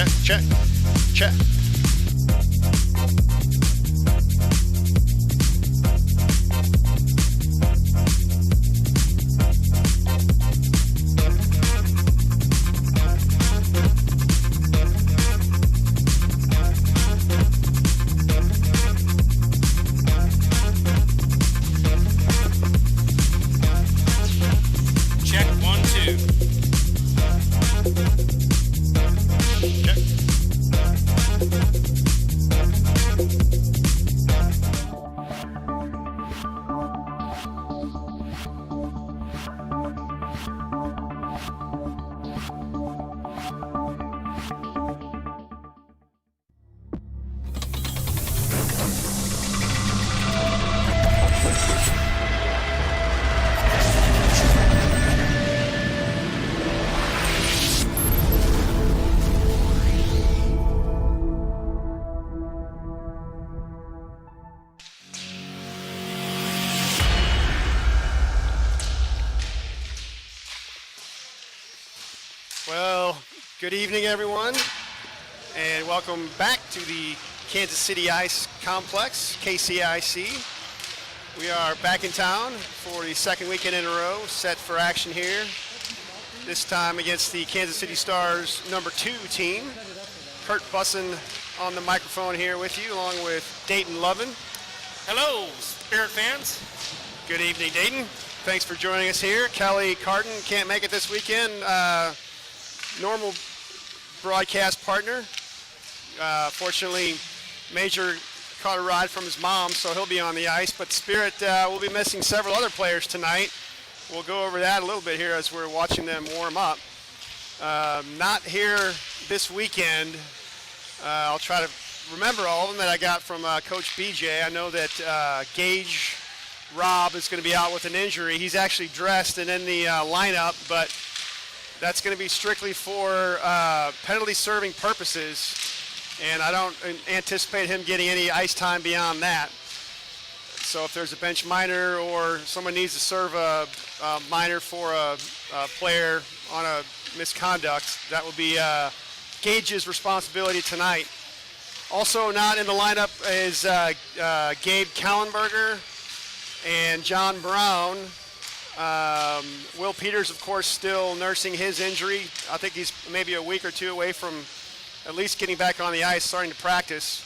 check, check, check. Check 1, 2. Check. Well, good evening, everyone, and welcome back to the Kansas City Ice Complex, KCIC. We are back in town for the second weekend in a row, set for action here, this time against the Kansas City Stars #2 team. Kurt Bussin on the microphone here with you, along with Dayton Lovin. Hello, Spirit fans. Good evening, Dayton. Thanks for joining us here. Kelly Carton can't make it this weekend. Normal broadcast partner. Fortunately, Major caught a ride from his mom, so he'll be on the ice. But Spirit will be missing several other players tonight. We'll go over that a little bit here as we're watching them warm up. Not here this weekend. I'll try to remember all of them that I got from Coach BJ. I know that Gage Robb is going to be out with an injury. He's actually dressed and in the lineup, but that's going to be strictly for penalty serving purposes, and I don't anticipate him getting any ice time beyond that. So if there's a bench minor or someone needs to serve a minor for a player on a misconduct, that will be Gage's responsibility tonight. Also not in the lineup is Gabe Kallenberger and John Brown. Will Peters, of course, still nursing his injury. I think he's maybe a week or two away from at least getting back on the ice, starting to practice.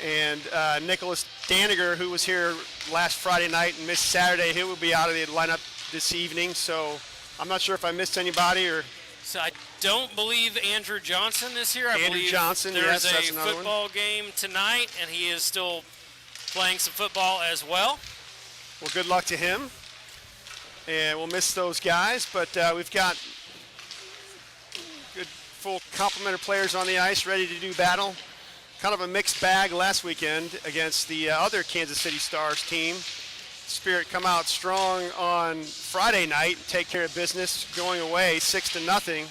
And Nicholas Daniger, who was here last Friday night and missed Saturday, he will be out of the lineup this evening. So I'm not sure if I missed anybody or. So I don't believe Andrew Johnson is here. I Andrew believe Johnson, there's yes, that's a another football game tonight, and he is still playing some football as well. Well, good luck to him. And we'll miss those guys, but we've got good full complement of players on the ice ready to do battle. Kind of a mixed bag last weekend against the other Kansas City Stars team. Spirit come out strong on Friday night, take care of business, going away 6-0.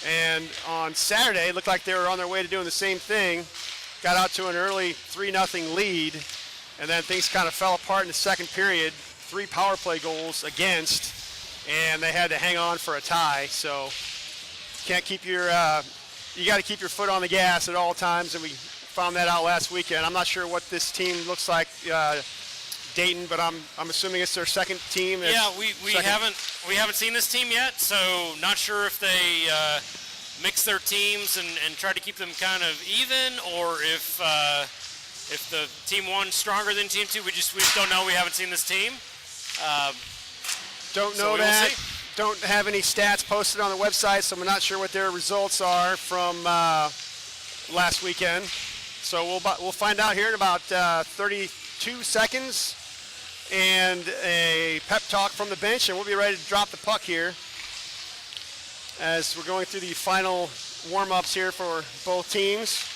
And on Saturday, it looked like they were on their way to doing the same thing. Got out to an early 3-0 lead, and then things kind of fell apart in the second period. 3 power play goals against, and they had to hang on for a tie. So can't keep your, you got to keep your foot on the gas at all times, and we found that out last weekend. I'm not sure what this team looks like, Dayton, but I'm assuming it's their second team. Yeah, we haven't seen this team yet, so not sure if they mix their teams and try to keep them kind of even, or if the team 1's stronger than team 2. We just don't know. We haven't seen this team. Don't know that. Don't have any stats posted on the website, so I'm not sure what their results are from last weekend. So we'll find out here in about 32 seconds, and a pep talk from the bench, and we'll be ready to drop the puck here as we're going through the final warm-ups here for both teams.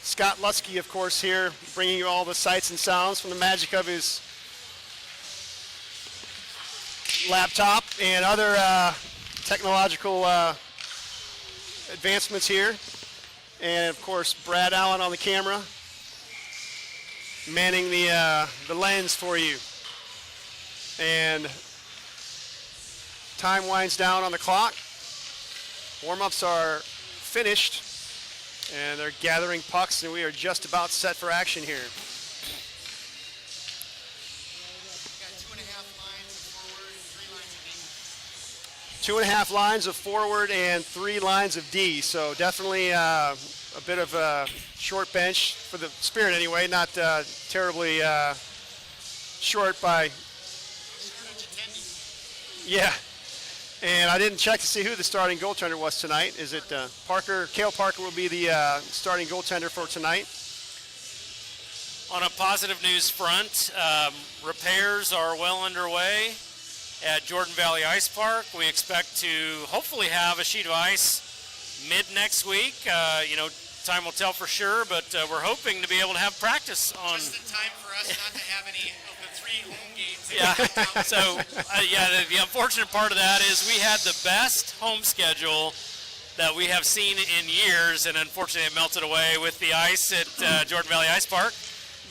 Scott Lusky, of course, here, bringing you all the sights and sounds from the magic of his laptop and other technological advancements here. And, of course, Brad Allen on the camera, manning the lens for you. And time winds down on the clock. Warm-ups are finished, and they're gathering pucks, and we are just about set for action here. Two and a half lines of forward and 3 lines of D. So definitely a bit of a short bench for the Spirit anyway. Not terribly short by. Yeah. And I didn't check to see who the starting goaltender was tonight. Is it Parker? Cale Parker will be the starting goaltender for tonight. On a positive news front, repairs are well underway at Jordan Valley Ice Park. We expect to hopefully have a sheet of ice mid next week. Time will tell for sure, but we're hoping to be able to have practice on. Just in time for us not to have any of the 3 home games. Yeah. So, the unfortunate part of that is we had the best home schedule that we have seen in years, and unfortunately it melted away with the ice at Jordan Valley Ice Park.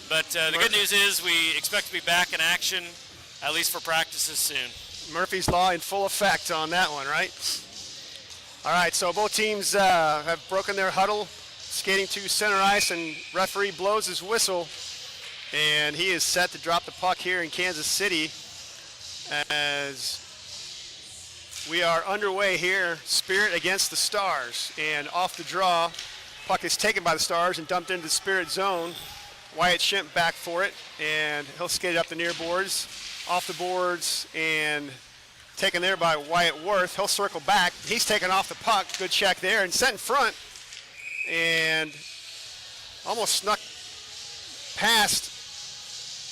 But the good news is we expect to be back in action, at least for practices soon. Murphy's Law in full effect on that one, right? All right, so both teams have broken their huddle, skating to center ice, and referee blows his whistle, and he is set to drop the puck here in Kansas City as we are underway here. Spirit against the Stars, and off the draw, puck is taken by the Stars and dumped into the Spirit zone. Wyatt Schimpf back for it, and he'll skate it up the near boards, off the boards, and taken there by Wyatt Worth. He'll circle back. He's taken off the puck. Good check there, and set in front, and almost snuck past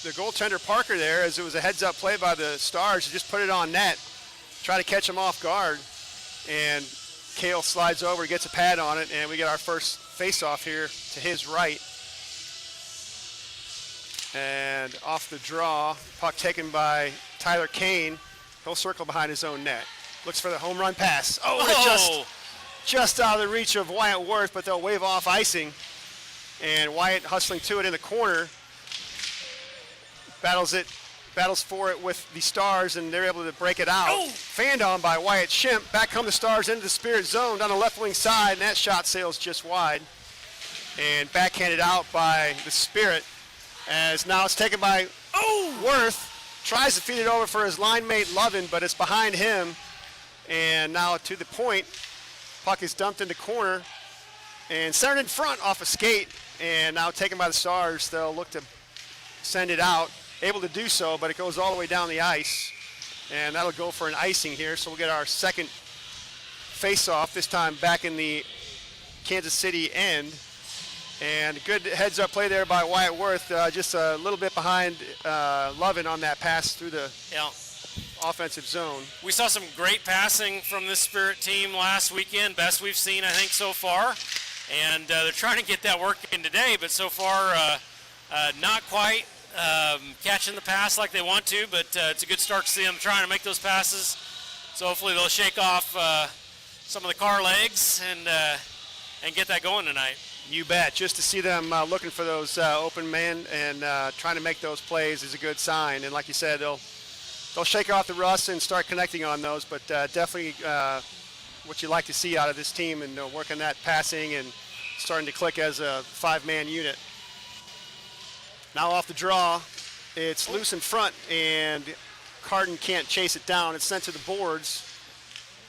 the goaltender Parker there as it was a heads-up play by the Stars to just put it on net, try to catch him off guard, and Cale slides over, gets a pad on it, and we get our first face-off here to his right. And off the draw, puck taken by Tyler Kane. He'll circle behind his own net. Looks for the home run pass. Oh, just out of the reach of Wyatt Worth, but they'll wave off icing. And Wyatt hustling to it in the corner. Battles for it with the Stars, and they're able to break it out. Oh. Fanned on by Wyatt Schimpf. Back come the Stars into the Spirit zone down the left wing side, and that shot sails just wide. And backhanded out by the Spirit. As now it's taken by Worth. Tries to feed it over for his line mate Lovin, but it's behind him. And now to the point. Puck is dumped into corner and centered in front off a skate. And now taken by the Stars. They'll look to send it out. Able to do so, but it goes all the way down the ice. And that'll go for an icing here. So we'll get our second face-off, this time back in the Kansas City end. And good heads-up play there by Wyatt Worth, just a little bit behind Lovin on that pass through the offensive zone. We saw some great passing from this Spirit team last weekend, best we've seen, I think, so far. And they're trying to get that working today, but so far not quite catching the pass like they want to, but it's a good start to see them trying to make those passes. So hopefully they'll shake off some of the car legs and get that going tonight. You bet. Just to see them looking for those open men and trying to make those plays is a good sign. And like you said, they'll shake off the rust and start connecting on those. But definitely what you like to see out of this team, and working that passing and starting to click as a 5-man unit. Now off the draw, it's loose in front, and Carden can't chase it down. It's sent to the boards.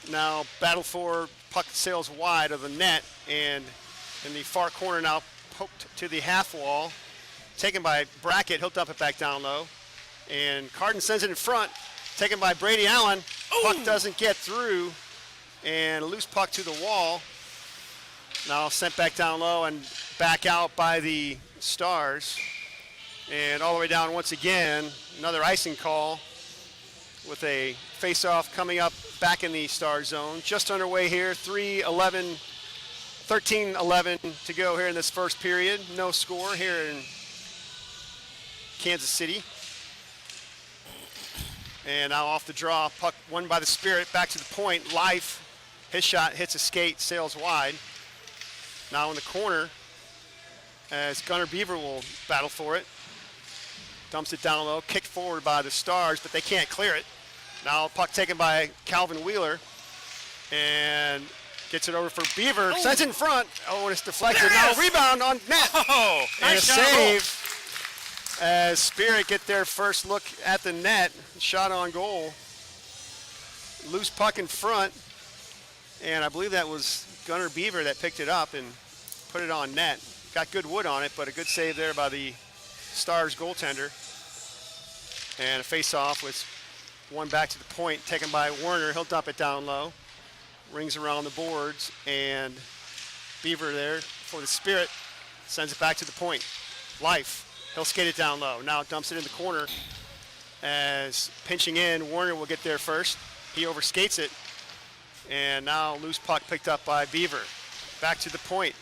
Now battle for, puck sails wide of the net, and in the far corner now, poked to the half wall, taken by Brackett. He'll dump it back down low, and Carden sends it in front, taken by Brady Allen. Puck doesn't get through, and a loose puck to the wall. Now sent back down low and back out by the Stars, and all the way down once again. Another icing call with a face-off coming up back in the Star zone. Just underway here, 13-11 to go here in this first period. No score here in Kansas City. And now off the draw, puck won by the Spirit, back to the point. Life, his shot hits a skate, sails wide. Now in the corner, as Gunnar Beaver will battle for it. Dumps it down low, kicked forward by the Stars, but they can't clear it. Now puck taken by Calvin Wheeler, and Gets it over for Beaver. Sends it in front. Oh, and it's deflected. Now rebound on net. Oh, And nice a shot. save as Spirit get their first look at the net. Shot on goal. Loose puck in front. And I believe that was Gunnar Beaver that picked it up and put it on net. Got good wood on it, but a good save there by the Stars goaltender. And a face-off with one back to the point taken by Werner. He'll dump it down low. Rings around the boards, and Beaver there for the Spirit sends it back to the point. Life, he'll skate it down low. Now dumps it in the corner as pinching in. Werner will get there first. He overskates it, and now loose puck picked up by Beaver. Back to the point,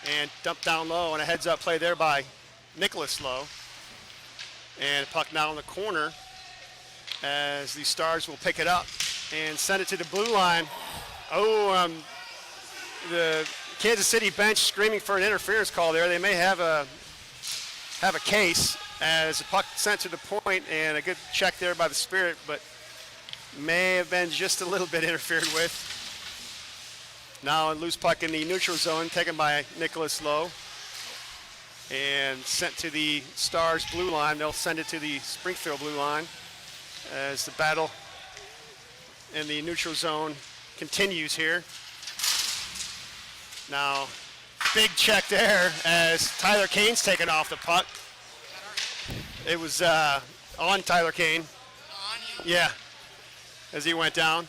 and dumped down low, and a heads-up play there by Nicholas Lowe. And puck now in the corner as the Stars will pick it up and send it to the blue line. Oh, the Kansas City bench screaming for an interference call there. They may have a case as the puck sent to the point, and a good check there by the Spirit, but may have been just a little bit interfered with. Now a loose puck in the neutral zone taken by Nicholas Lowe and sent to the Stars blue line. They'll send it to the Springfield blue line as the battle in the neutral zone continues here. Now, big check there as Tyler Kane's taken off the puck. It was on Tyler Kane. Yeah, as he went down.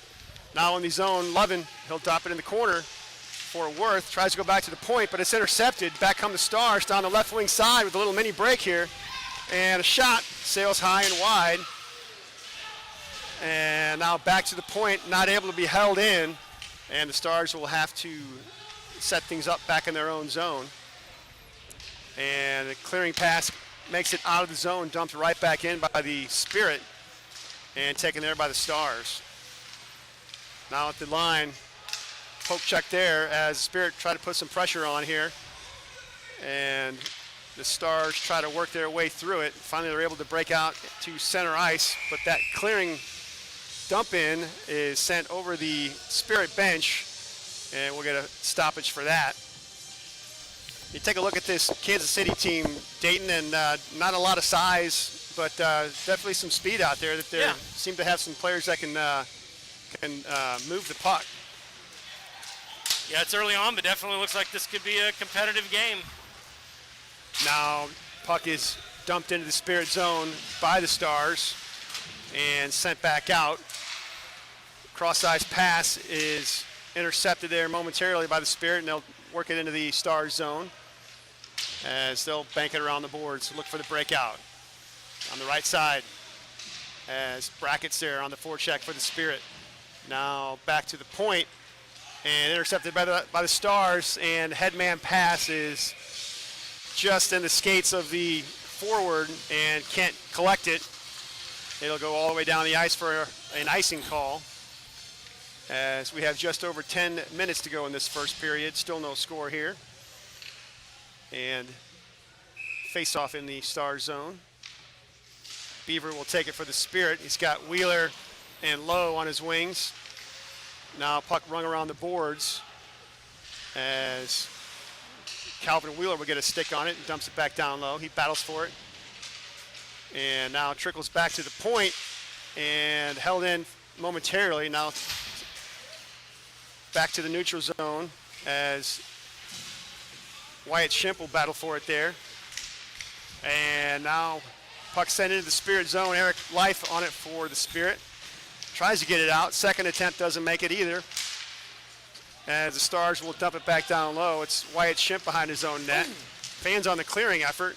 Now in the zone, Lovin, he'll drop it in the corner for Worth. Tries to go back to the point, but it's intercepted. Back come the Stars down the left wing side with a little mini break here. And a shot, sails high and wide. And now back to the point, not able to be held in, and the Stars will have to set things up back in their own zone. And the clearing pass makes it out of the zone, dumped right back in by the Spirit, and taken there by the Stars. Now at the line, poke check there as the Spirit try to put some pressure on here. And the Stars try to work their way through it. Finally, they're able to break out to center ice, but that clearing dump in is sent over the Spirit bench, and we'll get a stoppage for that. You take a look at this Kansas City team, Dayton, and not a lot of size, but definitely some speed out there. That they seem to have some players that can move the puck. Yeah, it's early on, but definitely looks like this could be a competitive game. Now, puck is dumped into the Spirit zone by the Stars and sent back out. Cross-ice pass is intercepted there momentarily by the Spirit, and they'll work it into the Stars zone as they'll bank it around the boards. Look for the breakout on the right side as Brackett's there on the forecheck for the Spirit. Now back to the point and intercepted by the Stars, and headman pass is just in the skates of the forward and can't collect it. It'll go all the way down the ice for an icing call as we have just over 10 minutes to go in this first period. Still no score here. And face off in the Star zone. Beaver will take it for the Spirit. He's got Wheeler and Lowe on his wings. Now puck rung around the boards as Calvin Wheeler will get a stick on it and dumps it back down low. He battles for it. And now trickles back to the point and held in momentarily. Now back to the neutral zone as Wyatt Schimpf will battle for it there. And now puck sent into the Spirit zone. Eric Life on it for the Spirit. Tries to get it out. Second attempt doesn't make it either. As the Stars will dump it back down low. It's Wyatt Schimpf behind his own net. Fans on the clearing effort.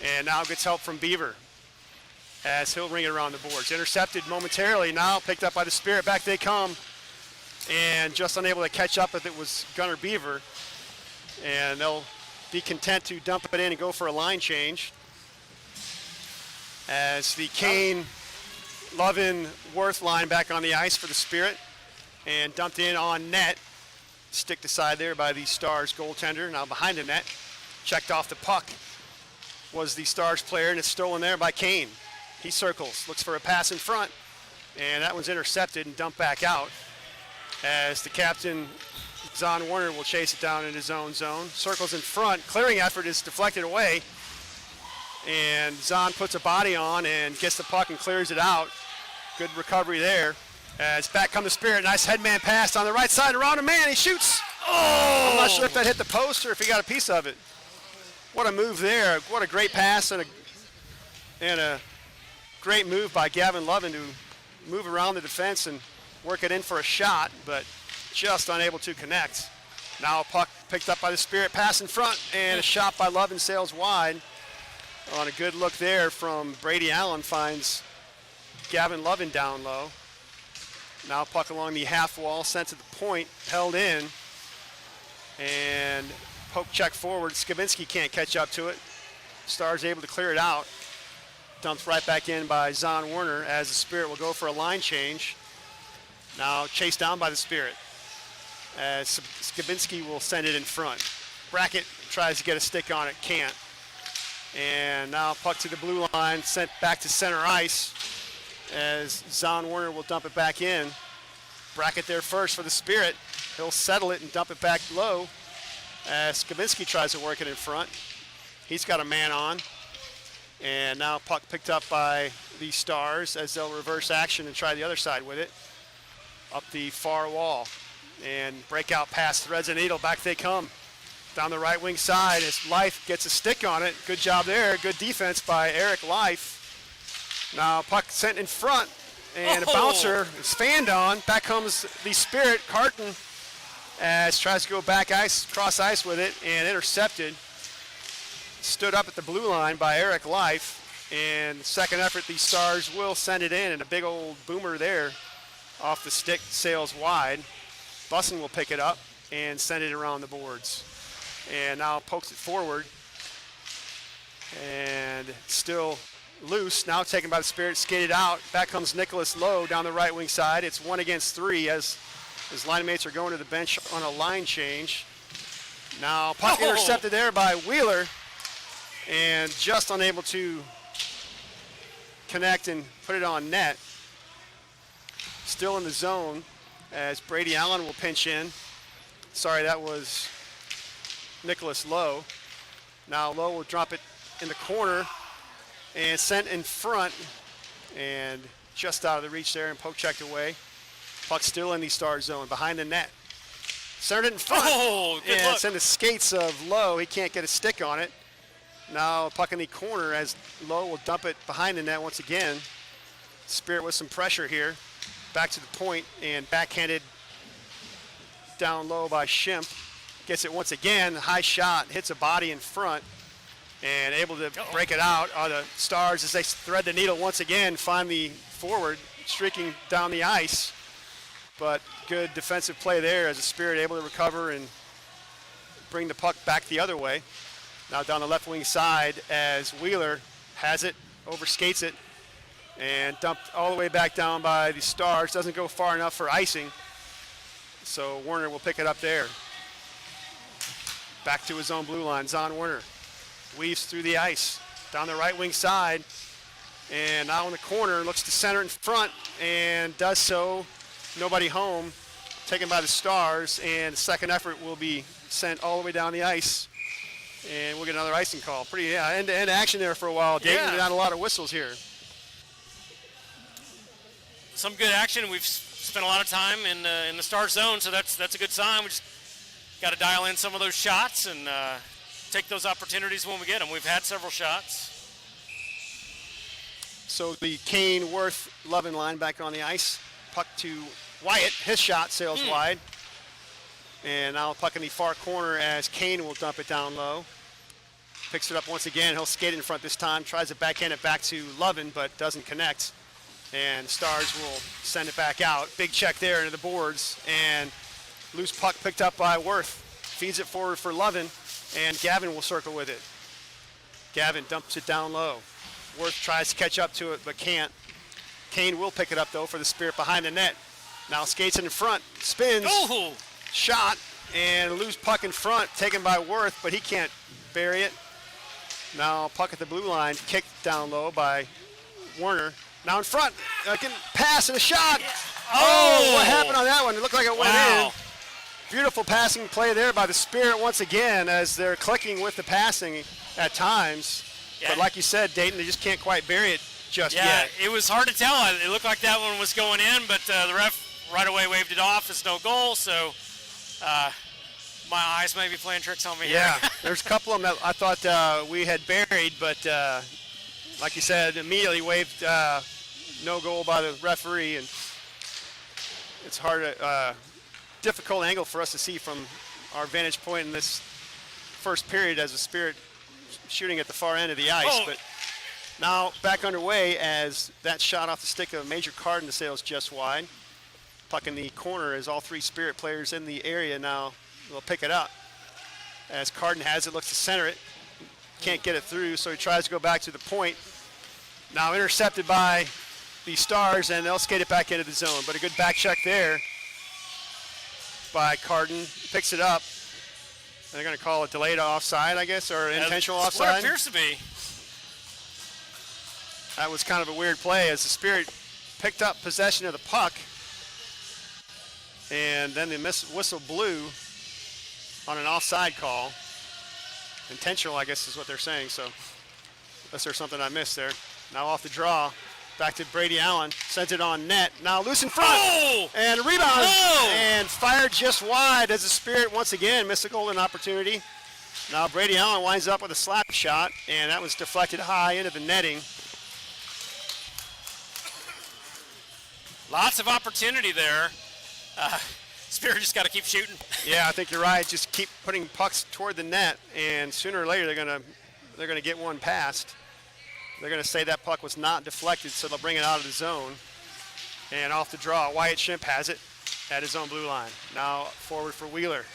And now gets help from Beaver as he'll ring it around the boards. Intercepted momentarily. Now picked up by the Spirit. Back they come. And just unable to catch up if it was Gunnar Beaver. And they'll be content to dump it in and go for a line change. As the Kane, Lovin, Worth line back on the ice for the Spirit. And dumped in on net. Sticked aside there by the Stars goaltender. Now behind the net. Checked off the puck was the Stars player, and it's stolen there by Kane. He circles, looks for a pass in front, and that one's intercepted and dumped back out as the captain Zahn Warner will chase it down in his own zone. Circles in front. Clearing effort is deflected away. And Zahn puts a body on and gets the puck and clears it out. Good recovery there. As back come the Spirit. Nice headman pass on the right side around a man. He shoots. Oh! I'm not sure if that hit the post or if he got a piece of it. What a move there. What a great pass and a great move by Gavin Lovin to move around the defense and work it in for a shot, but just unable to connect. Now a puck picked up by the Spirit, pass in front, and a shot by Lovin sails wide. On a good look there from Brady Allen, finds Gavin Lovin down low. Now puck along the half wall, sent to the point, held in, and poke check forward. Skavinsky can't catch up to it. Stars able to clear it out. Dumped right back in by Zahn Warner as the Spirit will go for a line change. Now chased down by the Spirit as Skavinsky will send it in front. Brackett tries to get a stick on it, can't. And now puck to the blue line, sent back to center ice as Zahn Warner will dump it back in. Brackett there first for the Spirit. He'll settle it and dump it back low as Skavinsky tries to work it in front. He's got a man on. And now puck picked up by the Stars as they'll reverse action and try the other side with it. Up the far wall. And breakout pass threads a needle. Back they come. Down the right wing side as Life gets a stick on it. Good job there. Good defense by Eric Life. Now puck sent in front. And a bouncer is fanned on. Back comes the Spirit. Carton as tries to go back ice, cross ice with it and intercepted. Stood up at the blue line by Eric Life. And second effort, the Stars will send it in. And a big old boomer there off the stick sails wide. Bussin will pick it up and send it around the boards. And now pokes it forward. And still loose. Now taken by the Spirit, skated out. Back comes Nicholas Lowe down the right wing side. It's 1 against 3 as his line mates are going to the bench on a line change. Now puck intercepted there by Wheeler. And just unable to connect and put it on net. Still in the zone as Brady Allen will pinch in. Sorry, that was Nicholas Lowe. Now Lowe will drop it in the corner and sent in front and just out of the reach there and poke checked away. Puck still in the Star zone behind the net. Centered it in front. Good look. It's in the skates of Lowe. He can't get a stick on it. Now puck in the corner as Lowe will dump it behind the net once again. Spirit with some pressure here. Back to the point and backhanded down low by Schimpf. Gets it once again. High shot, hits a body in front and able to break it out. Are the Stars as they thread the needle once again, find the forward streaking down the ice. But good defensive play there as the Spirit able to recover and bring the puck back the other way. Now down the left wing side as Wheeler has it, overskates it, and dumped all the way back down by the Stars. Doesn't go far enough for icing. So Warner will pick it up there. Back to his own blue line, Zahn Warner. Weaves through the ice, down the right wing side, and now in the corner, looks to center in front, and does so. Nobody home, taken by the Stars, and the second effort will be sent all the way down the ice. And we'll get another icing call. Pretty end-to-end action there for a while. Dayton got a lot of whistles here. Some good action. We've spent a lot of time in the Star zone, so that's a good sign. We just got to dial in some of those shots and take those opportunities when we get them. We've had several shots. So the Kane, Worth, Lovin line back on the ice. Puck to Wyatt. His shot sails wide. And now puck in the far corner as Kane will dump it down low. Picks it up once again. He'll skate in front this time. Tries to backhand it back to Lovin, but doesn't connect. And Stars will send it back out. Big check there into the boards. And loose puck picked up by Worth. Feeds it forward for Lovin. And Gavin will circle with it. Gavin dumps it down low. Worth tries to catch up to it, but can't. Kane will pick it up, though, for the Spirit behind the net. Now skates in front. Spins. Shot and loose puck in front, taken by Worth, but he can't bury it. Now puck at the blue line, kicked down low by Warner. Now in front, pass and a shot. Oh, what happened on that one? It looked like it went in. Beautiful passing play there by the Spirit once again as they're clicking with the passing at times. Yeah. But like you said, Dayton, they just can't quite bury it just Yeah, yet. it was hard to tell. It looked like that one was going in, but the ref right away waved it off as no goal. So my eyes may be playing tricks on me Yeah, here. there's a couple of them that I thought we had buried, but like you said, immediately waved no goal by the referee, and it's hard, difficult angle for us to see from our vantage point in this first period as the Spirit shooting at the far end of the ice. Oh. But now back underway as that shot off the stick of Major Carden to sails just wide. Puck in the corner as all three Spirit players in the area now will pick it up. As Carden has it, looks to center it. Can't get it through, so he tries to go back to the point. Now intercepted by the Stars, and they'll skate it back into the zone. But a good back check there by Carden. Picks it up. They're going to call it delayed offside, I guess, or intentional That's what offside. it appears to be. That was kind of a weird play as the Spirit picked up possession of the puck, and then the whistle blew on an offside call. Intentional, I guess, is what they're saying. So unless there's something I missed there. Now off the draw, back to Brady Allen. Sends it on net. Now loose in front. Oh! And a rebound. Oh! And fired just wide as the Spirit once again missed a golden opportunity. Now Brady Allen winds up with a slap shot, and that was deflected high into the netting. Lots of opportunity there. Spirit just got to keep shooting. Yeah, I think you're right. Just keep putting pucks toward the net, and sooner or later they're gonna get one past. They're gonna say that puck was not deflected, so they'll bring it out of the zone. And off the draw, Wyatt Schimpf has it at his own blue line. Now forward for Wheeler.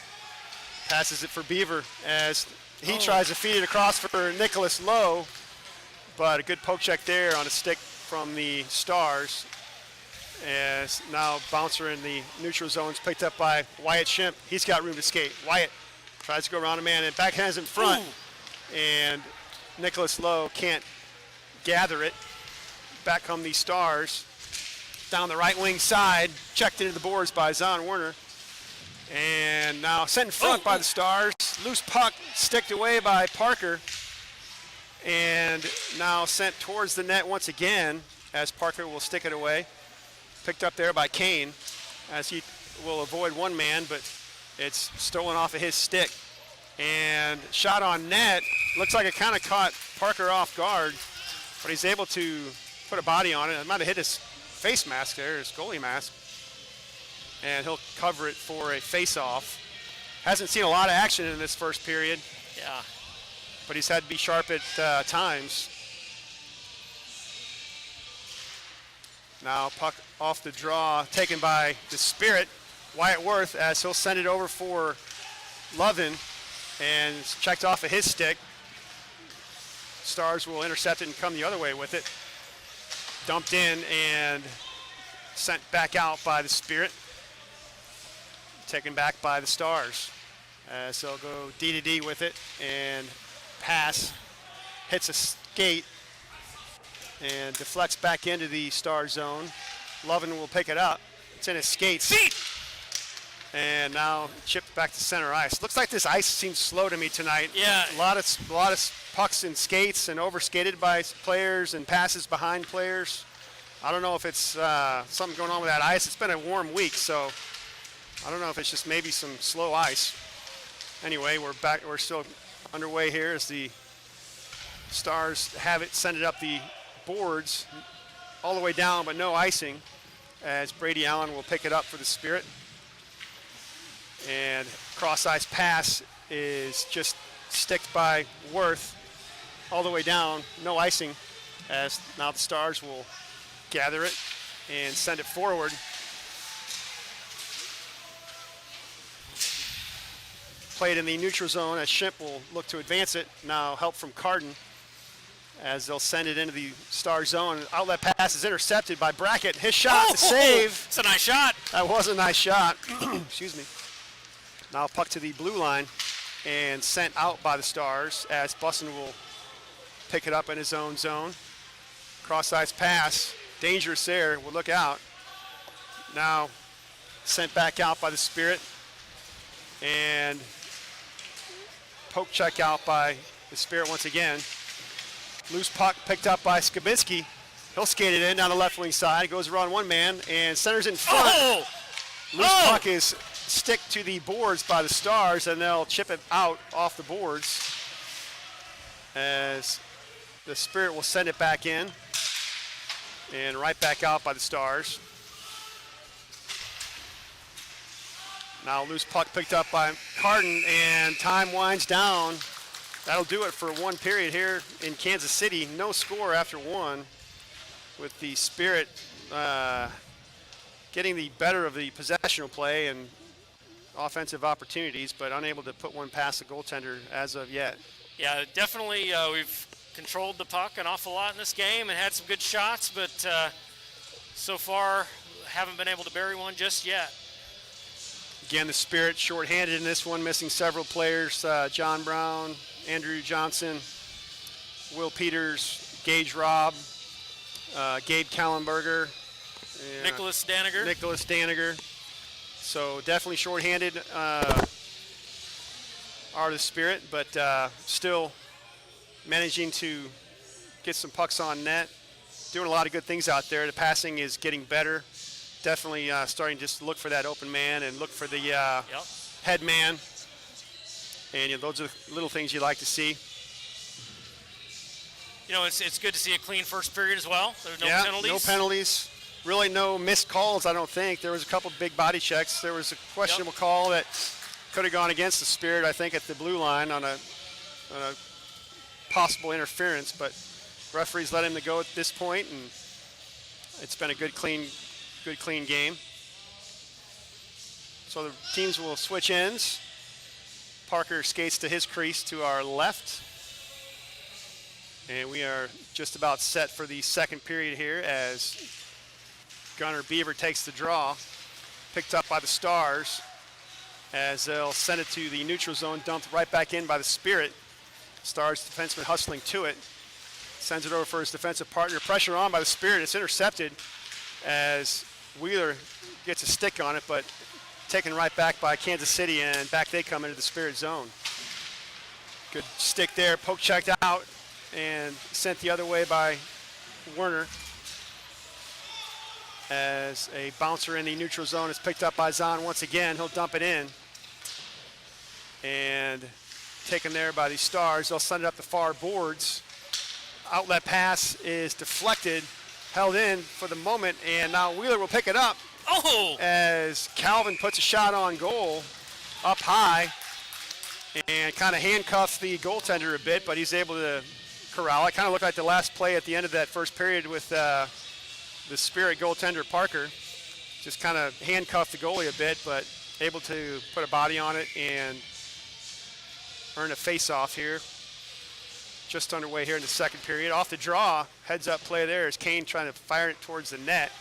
Passes it for Beaver as he tries to feed it across for Nicholas Lowe, but a good poke check there on a stick from the Stars. As now bouncer in the neutral zone is picked up by Wyatt Schimpf. He's got room to skate. Wyatt tries to go around a man and backhands in front. Ooh. And Nicholas Lowe can't gather it. Back come the Stars. Down the right wing side, checked into the boards by Zon Werner. And now sent in front by the Stars. Loose puck sticked away by Parker. And now sent towards the net once again as Parker will stick it away. Picked up there by Kane as he will avoid one man, but it's stolen off of his stick. And shot on net. Looks like it kind of caught Parker off guard, but he's able to put a body on it. It might have hit his face mask there, his goalie mask. And he'll cover it for a face-off. Hasn't seen a lot of action in this first period, Yeah. but he's had to be sharp at times. Now puck off the draw, taken by the Spirit, Wyatt Worth, as he'll send it over for Lovin, and it's checked off of his stick. Stars will intercept it and come the other way with it. Dumped in and sent back out by the Spirit. Taken back by the Stars. As they'll go D to D with it and pass. Hits a skate and deflects back into the Star zone. Lovin will pick it up. It's in his skates. And now chipped back to center ice. Looks like this ice seems slow to me tonight. Yeah. A lot of pucks and skates and overskated by players and passes behind players. I don't know if it's something going on with that ice. It's been a warm week, so I don't know if it's just maybe some slow ice. Anyway, we're back. We're still underway here as the Stars have it, send it up the boards all the way down, but no icing, as Brady Allen will pick it up for the Spirit. And cross ice pass is just sticked by Worth all the way down, no icing, as now the Stars will gather it and send it forward. Played in the neutral zone as Schimpf will look to advance it. Now help from Carden as they'll send it into the Star zone. Outlet pass is intercepted by Brackett. His shot to save. It's a nice shot. That was a nice shot. Excuse me. Now puck to the blue line and sent out by the Stars as Bussin will pick it up in his own zone. Cross ice pass. Dangerous there. We'll look out. Now sent back out by the Spirit. And poke check out by the Spirit once again. Loose puck picked up by Skabinski. He'll skate it in down the left wing side. Goes around one man and centers in front. Oh! Loose puck is stick to the boards by the Stars, and they'll chip it out off the boards as the Spirit will send it back in and right back out by the Stars. Now loose puck picked up by Carden, and time winds down. That'll do it for one period here in Kansas City. No score after one, with the Spirit getting the better of the possessional play and offensive opportunities, but unable to put one past the goaltender as of yet. Yeah, definitely we've controlled the puck an awful lot in this game and had some good shots, but so far haven't been able to bury one just yet. Again, the Spirit shorthanded in this one, missing several players. John Brown, Andrew Johnson, Will Peters, Gage Robb, Gabe Kallenberger, Nicholas Daniger. So definitely shorthanded are the Spirit, but still managing to get some pucks on net. Doing a lot of good things out there. The passing is getting better. Definitely starting just to look for that open man and look for the head man. And those are the little things you like to see. It's good to see a clean first period as well. There's no penalties. No penalties. Really no missed calls, I don't think. There was a couple big body checks. There was a questionable call that could have gone against the Spirit, I think, at the blue line on a possible interference, but referees let him to go at this point, and it's been a good clean game. So the teams will switch ends. Parker skates to his crease to our left. And we are just about set for the second period here as Gunnar Beaver takes the draw. Picked up by the Stars as they'll send it to the neutral zone, dumped right back in by the Spirit. Stars defenseman hustling to it. Sends it over for his defensive partner. Pressure on by the Spirit. It's intercepted as Wheeler gets a stick on it, but taken right back by Kansas City, and back they come into the Spirit zone. Good stick there, poke checked out, and sent the other way by Werner. As a bouncer in the neutral zone is picked up by Zahn once again. He'll dump it in. And taken there by the Stars. They'll send it up the far boards. Outlet pass is deflected, held in for the moment, and now Wheeler will pick it up. Oh! As Calvin puts a shot on goal up high and kind of handcuffs the goaltender a bit, but he's able to corral it. Kind of looked like the last play at the end of that first period with the Spirit goaltender Parker. Just kind of handcuffed the goalie a bit, but able to put a body on it and earn a face-off here. Just underway here in the second period. Off the draw, heads-up play there is Kane trying to fire it towards the net.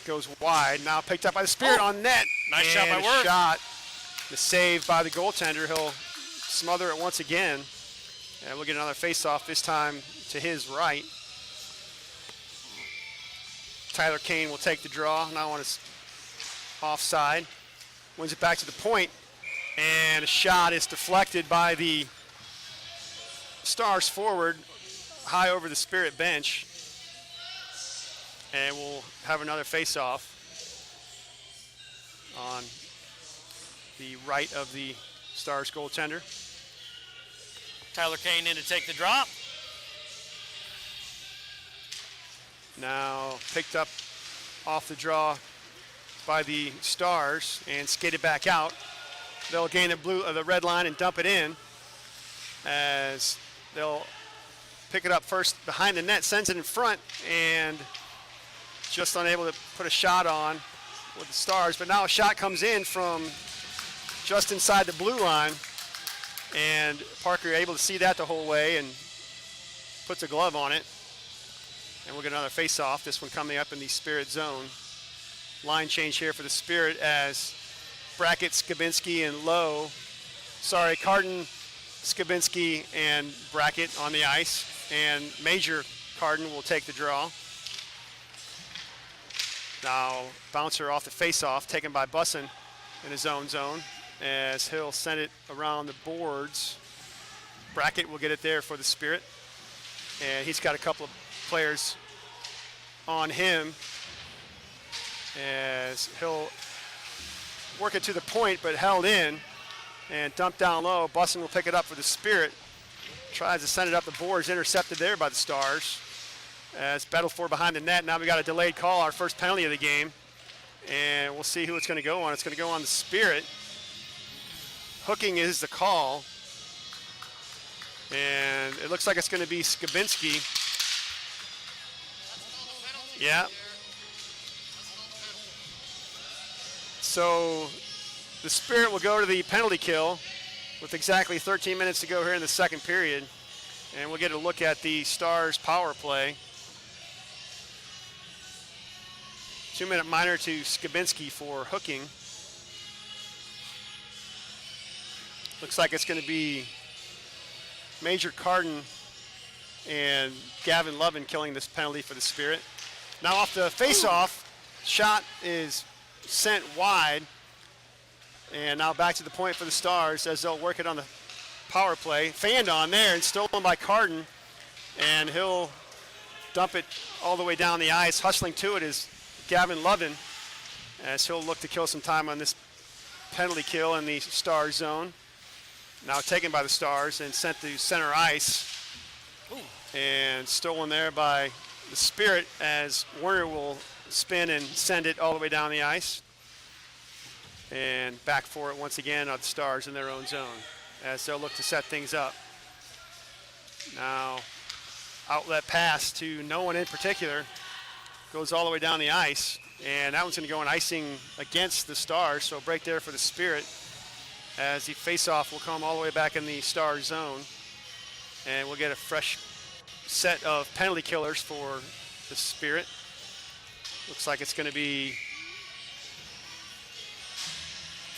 Goes wide, now picked up by the Spirit on net. Nice shot by Wirth. Shot, the save by the goaltender. He'll smother it once again. And we'll get another face-off, this time to his right. Tyler Kane will take the draw, now on his offside. Wins it back to the point, and a shot is deflected by the Stars forward, high over the Spirit bench. And we'll have another face-off on the right of the Stars goaltender. Tyler Kane in to take the drop. Now picked up off the draw by the Stars and skated back out. They'll gain the red line and dump it in as they'll pick it up first behind the net, sends it in front, and just unable to put a shot on with the Stars. But now a shot comes in from just inside the blue line, and Parker able to see that the whole way and puts a glove on it. And we'll get another face-off, this one coming up in the Spirit zone. Line change here for the Spirit as Brackett, Skabinski, and Carden, Skabinski, and Brackett on the ice. And Major Carden will take the draw. Now bouncer off the face-off, taken by Bussin in his own zone. as he'll send it around the boards. Brackett will get it there for the Spirit. And he's got a couple of players on him as he'll work it to the point, but held in and dumped down low. Bussin will pick it up for the Spirit. Tries to send it up the boards, intercepted there by the Stars. As battled for behind the net. Now we got a delayed call, our first penalty of the game. And we'll see who it's going to go on. It's going to go on the Spirit. Hooking is the call. And it looks like it's going to be Skabinski. Yeah. So the Spirit will go to the penalty kill with exactly 13 minutes to go here in the second period. And we'll get a look at the Stars power play. 2-minute minor to Skabinski for hooking. Looks like it's going to be Major Carden and Gavin Lovin killing this penalty for the Spirit. Now off the face-off, shot is sent wide. And now back to the point for the Stars as they'll work it on the power play. Fanned on there and stolen by Carden. And he'll dump it all the way down the ice. Hustling to it is Gavin Lovin as he'll look to kill some time on this penalty kill in the Star zone. Now taken by the Stars and sent to center ice. And stolen there by the Spirit as Werner will spin and send it all the way down the ice. And back for it once again are the Stars in their own zone as they'll look to set things up. Now outlet pass to no one in particular. Goes all the way down the ice, and that one's going to go in icing against the Stars, so break there for the Spirit as the face-off will come all the way back in the Star zone, and we'll get a fresh set of penalty killers for the Spirit. Looks like it's going to be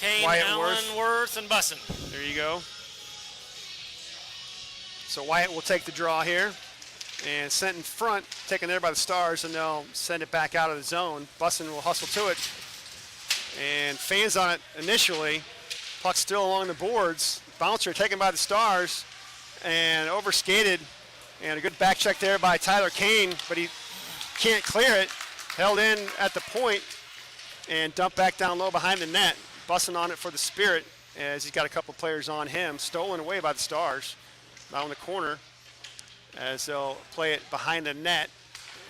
Kane, Wyatt Allen, Worth, and Bussin. There you go. So Wyatt will take the draw here. And sent in front, taken there by the Stars, and they'll send it back out of the zone. Bussin will hustle to it and fans on it initially. Puck still along the boards. Bouncer taken by the Stars and overskated. And a good back check there by Tyler Kane, but he can't clear it. Held in at the point and dumped back down low behind the net. Bussin on it for the Spirit as he's got a couple players on him. Stolen away by the Stars. Now in the corner, as they'll play it behind the net.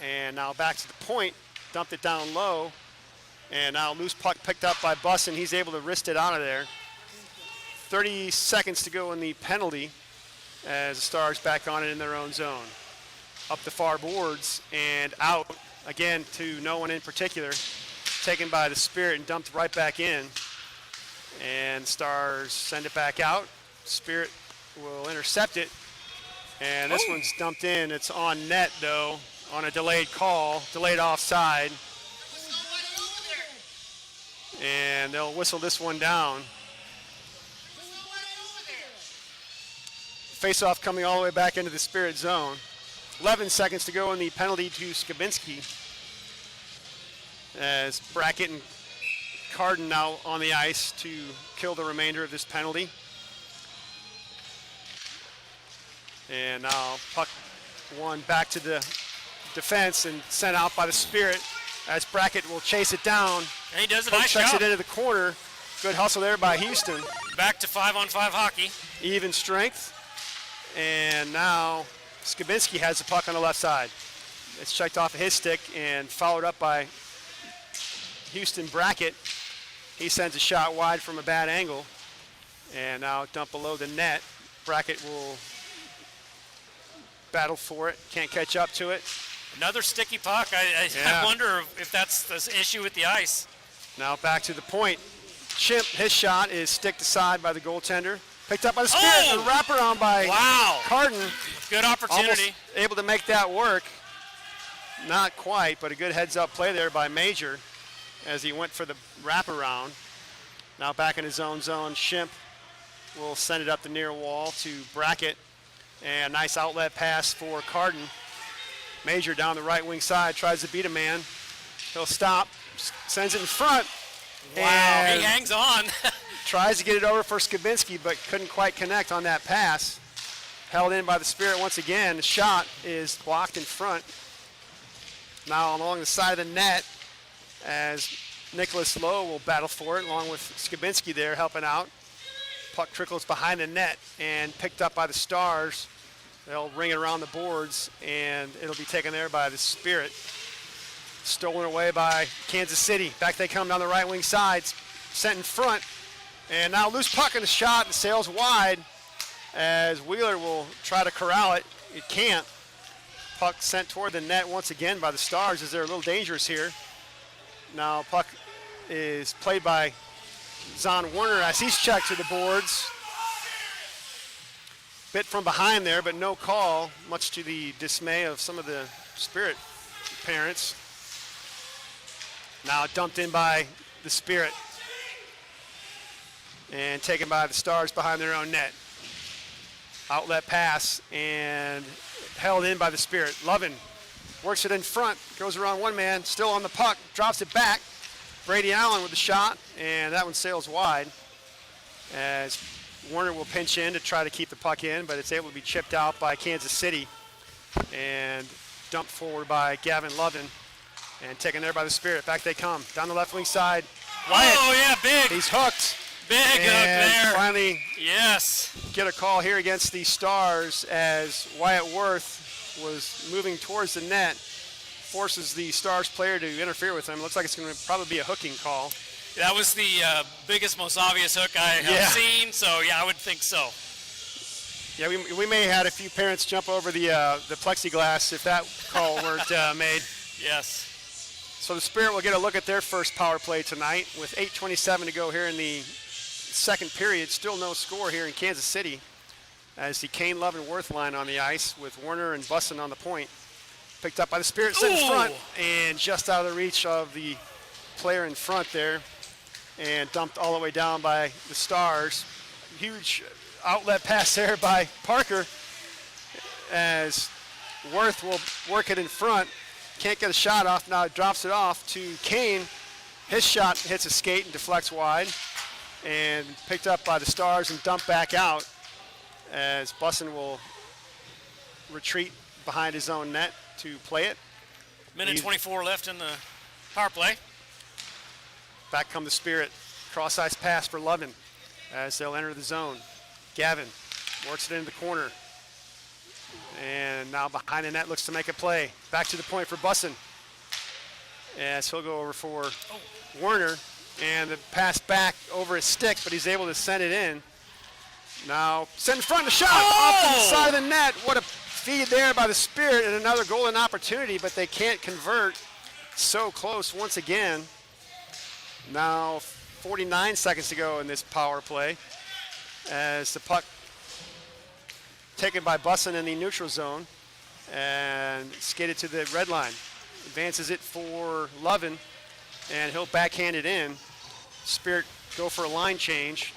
And now back to the point, dumped it down low. And now loose puck picked up by Bussin. He's able to wrist it out of there. 30 seconds to go in the penalty as the Stars back on it in their own zone. Up the far boards and out again to no one in particular. Taken by the Spirit and dumped right back in. And Stars send it back out. Spirit will intercept it. And this one's dumped in. It's on net, though, on a delayed call, delayed offside. And they'll whistle this one down. Face-off coming all the way back into the Spirit zone. 11 seconds to go in the penalty to Skabinski. As Brackett and Carden now on the ice to kill the remainder of this penalty. And now puck one back to the defense and sent out by the Spirit as Brackett will chase it down. And he does a Puck nice checks job. it into the corner. Good hustle there by Houston. Back to 5-on-5 hockey. Even strength. And now Skabinski has the puck on the left side. It's checked off of his stick and followed up by Houston Brackett. He sends a shot wide from a bad angle. And now dumped below the net. Brackett will battle for it, can't catch up to it. Another sticky puck. I wonder if that's the issue with the ice. Now back to the point. Chimp, his shot is sticked aside by the goaltender. Picked up by the Spirit, Oh! and a wraparound by Carden. Good opportunity. Almost able to make that work. Not quite, but a good heads-up play there by Major as he went for the wraparound. Now back in his own zone, Shimp will send it up the near wall to Brackett. And a nice outlet pass for Carden. Major down the right wing side, tries to beat a man. He'll stop, sends it in front. Wow, and he hangs on. tries to get it over for Skabinski, but couldn't quite connect on that pass. Held in by the Spirit once again. The shot is blocked in front. Now along the side of the net as Nicholas Lowe will battle for it along with Skabinski there helping out. Puck trickles behind the net and picked up by the Stars. They'll ring it around the boards and it'll be taken there by the Spirit. Stolen away by Kansas City. Back they come down the right wing side. Sent in front. And now loose puck in the shot and sails wide as Wheeler will try to corral it. It can't. Puck sent toward the net once again by the Stars as they're a little dangerous here. Now puck is played by Zahn Werner as he's checked to the boards. Bit from behind there, but no call, much to the dismay of some of the Spirit parents. Now dumped in by the Spirit and taken by the Stars behind their own net. Outlet pass and held in by the Spirit. Lovin works it in front, goes around one man, still on the puck, drops it back. Brady Allen with the shot, and that one sails wide as Werner will pinch in to try to keep the puck in, but it's able to be chipped out by Kansas City and dumped forward by Gavin Lovin and taken there by the Spirit. Back they come, down the left wing side. Wyatt, Oh, yeah, big. he's hooked. Big hook there. Finally Yes. get a call here against the Stars as Wyatt Worth was moving towards the net, forces the Stars player to interfere with him. Looks like it's going to probably be a hooking call. That was the biggest, most obvious hook I have seen, so yeah, I would think so. Yeah, we may have had a few parents jump over the plexiglass if that call weren't made. Yes. So the Spirit will get a look at their first power play tonight with 8:27 to go here in the second period. Still no score here in Kansas City as the Kane, Love, and Worth line on the ice with Werner and Bussin on the point. Picked up by the Spirit, set in front, and just out of the reach of the player in front there, and dumped all the way down by the Stars. Huge outlet pass there by Parker as Worth will work it in front. Can't get a shot off, now drops it off to Kane. His shot hits a skate and deflects wide, and picked up by the Stars and dumped back out as Bussin will retreat behind his own net to play it. Minute 24 left in the power play. Back come the Spirit. Cross-ice pass for Lovin as they'll enter the zone. Gavin works it into the corner. And now behind the net looks to make a play. Back to the point for Bussin as he'll go over for Werner. And the pass back over his stick, but he's able to send it in. Now send in front of the shot off to the side of the net. What a feed there by the Spirit and another golden opportunity, but they can't convert. So close once again. Now 49 seconds to go in this power play as the puck taken by Bussin in the neutral zone and skated to the red line. Advances it for Lovin and he'll backhand it in. Spirit go for a line change